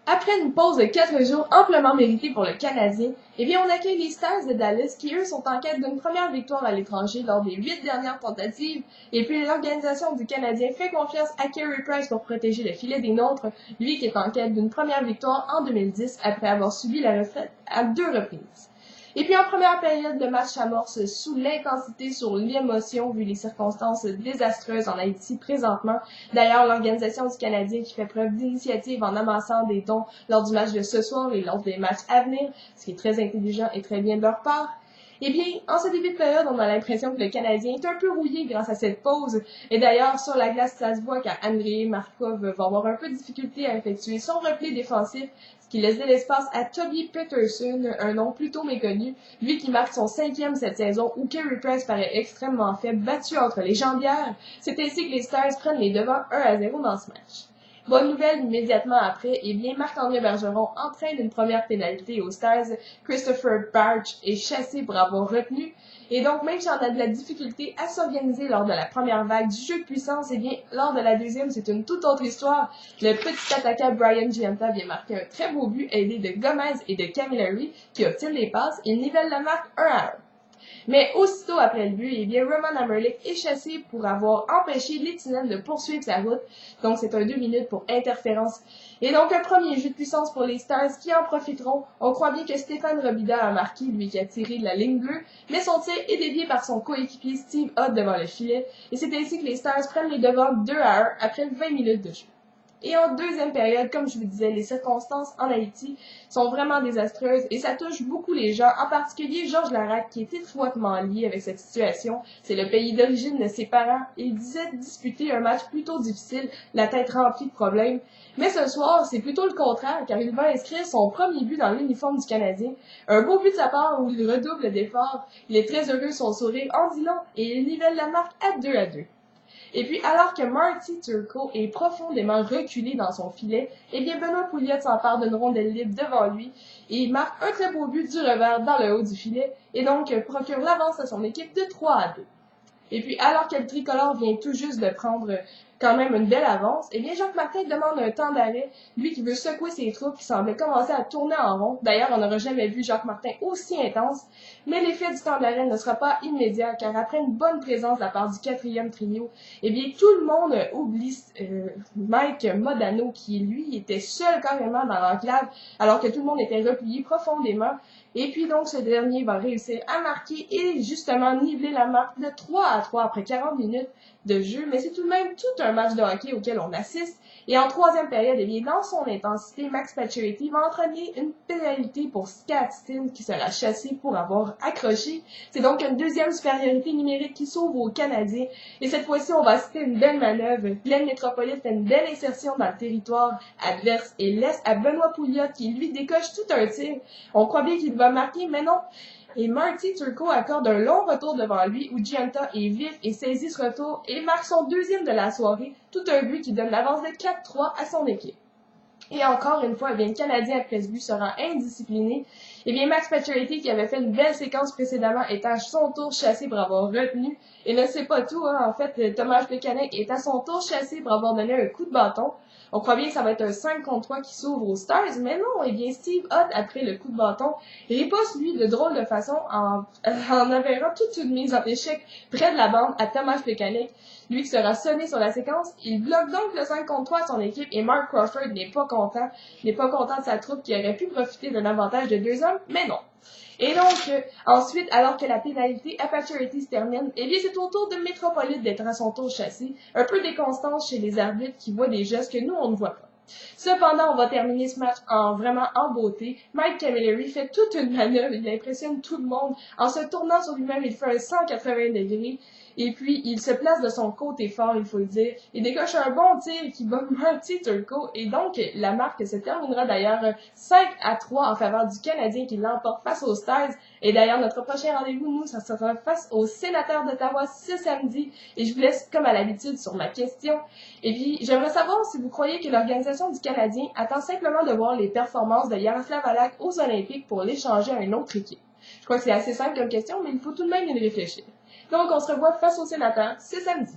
Après une pause de 4 jours amplement méritée pour le Canadien, on accueille les Stars de Dallas qui, eux, sont en quête d'une première victoire à l'étranger lors des 8 dernières tentatives. Et puis l'organisation du Canadien fait confiance à Carey Price pour protéger le filet des nôtres, lui qui est en quête d'une première victoire en 2010 après avoir subi la retraite à 2 reprises. Et puis en première période, le match s'amorce sous l'intensité sur l'émotion vu les circonstances désastreuses en Haïti présentement. D'ailleurs, l'organisation du Canadien qui fait preuve d'initiative en amassant des dons lors du match de ce soir et lors des matchs à venir, ce qui est très intelligent et très bien de leur part. En ce début de période, on a l'impression que le Canadien est un peu rouillé grâce à cette pause. Et d'ailleurs, sur la glace, ça se voit qu'Andrei Markov va avoir un peu de difficulté à effectuer son repli défensif, ce qui laisse de l'espace à Toby Peterson, un nom plutôt méconnu, lui qui marque son 5e cette saison où Carey Price paraît extrêmement faible, battu entre les jambières. C'est ainsi que les Stars prennent les devants 1-0 dans ce match. Bonne nouvelle immédiatement après, Marc-André Bergeron entraîne une première pénalité aux Stars. Christopher Barch est chassé pour avoir retenu. Et donc, même si on a de la difficulté à s'organiser lors de la première vague du jeu de puissance, lors de la deuxième, c'est une toute autre histoire. Le petit attaquant Brian Gianta vient marquer un très beau but aidé de Gomez et de Camilleri qui obtiennent les passes et nivellent la marque 1-1. Mais aussitôt après le but, Roman Amerlik est chassé pour avoir empêché Lehtinen de poursuivre sa route. Donc, c'est un 2 minutes pour interférence. Et donc, un premier jeu de puissance pour les Stars qui en profiteront. On croit bien que Stéphane Robida a marqué, lui qui a tiré de la ligne bleue, mais son tir est dévié par son coéquipier Steve Ott devant le filet. Et c'est ainsi que les Stars prennent les devants 2-1 après 20 minutes de jeu. Et en deuxième période, comme je vous disais, les circonstances en Haïti sont vraiment désastreuses et ça touche beaucoup les gens, en particulier Georges Laraque qui est étroitement lié avec cette situation. C'est le pays d'origine de ses parents et il disait disputer un match plutôt difficile, la tête remplie de problèmes. Mais ce soir, c'est plutôt le contraire car il va inscrire son premier but dans l'uniforme du Canadien. Un beau but de sa part où il redouble d'efforts. Il est très heureux, son sourire en dit long et il nivelle la marque à 2-2. Et puis, alors que Marty Turco est profondément reculé dans son filet, Benoît Pouliot s'empare d'une rondelle libre devant lui et il marque un très beau but du revers dans le haut du filet et donc procure l'avance à son équipe de 3-2. Et puis, alors que le tricolore vient tout juste de prendre quand même une belle avance, Jacques Martin demande un temps d'arrêt, lui qui veut secouer ses troupes qui semblaient commencer à tourner en rond. D'ailleurs, on n'aura jamais vu Jacques Martin aussi intense, mais l'effet du temps d'arrêt ne sera pas immédiat, car après une bonne présence de la part du 4e trio, tout le monde oublie Mike Modano, qui lui était seul carrément dans l'enclave, alors que tout le monde était replié profondément. Et puis donc, ce dernier va réussir à marquer et justement niveler la marque de 3-3 après 40 minutes de jeu. Mais c'est tout de même tout un match de hockey auquel on assiste. Et en troisième période, dans son intensité, Max Pacioretty va entraîner une pénalité pour Skatstin qui sera chassé pour avoir accroché. C'est donc une deuxième supériorité numérique qui s'ouvre aux Canadiens. Et cette fois-ci, on va assister à une belle manœuvre. Glenn Métropolite fait une belle insertion dans le territoire adverse et laisse à Benoît Pouliot qui lui décoche tout un tir. On croit bien qu'il va marquer, mais non. Et Marty Turco accorde un long retour devant lui où Gianta est vif et saisit ce retour et marque son deuxième de la soirée, tout un but qui donne l'avance de 4-3 à son équipe. Et encore une fois, le Canadien après ce but sera indiscipliné. Max Pacioretty, qui avait fait une belle séquence précédemment, est à son tour chassé pour avoir retenu. Et ne sait pas tout, en fait, Thomas Plekanec est à son tour chassé pour avoir donné un coup de bâton. On croit bien que ça va être un 5-3 qui s'ouvre aux Stars, mais non, Steve Ott, après le coup de bâton, riposte lui de drôle de façon en enverrant toute une mise en échec près de la bande à Thomas Plekanec. Lui qui sera sonné sur la séquence, il bloque donc le 5-3 à son équipe et Mark Crawford n'est pas content. Il n'est pas content de sa troupe qui aurait pu profiter d'un avantage de 2 hommes, mais non. Et donc, ensuite, alors que la pénalité à Pacioretty se termine, c'est au tour de Métropolite d'être à son tour chassé. Un peu d'inconstance chez les arbitres qui voient des gestes que nous, on ne voit pas. Cependant, on va terminer ce match vraiment en beauté. Mike Camilleri fait toute une manœuvre, il impressionne tout le monde. En se tournant sur lui-même, il fait un 180 degrés. Et puis, il se place de son côté fort, il faut le dire. Il décoche un bon tir qui bat Marty Turco. Et donc, la marque se terminera d'ailleurs 5-3 en faveur du Canadien qui l'emporte face aux Stars. Et d'ailleurs, notre prochain rendez-vous, nous, ça sera face aux Sénateurs d'Ottawa ce samedi. Et je vous laisse, comme à l'habitude, sur ma question. Et puis, j'aimerais savoir si vous croyez que l'organisation du Canadien attend simplement de voir les performances de Yaroslav Halak aux Olympiques pour l'échanger à une autre équipe. Je crois que c'est assez simple comme question, mais il faut tout de même y réfléchir. Donc, on se revoit face aux Sénateurs ce samedi.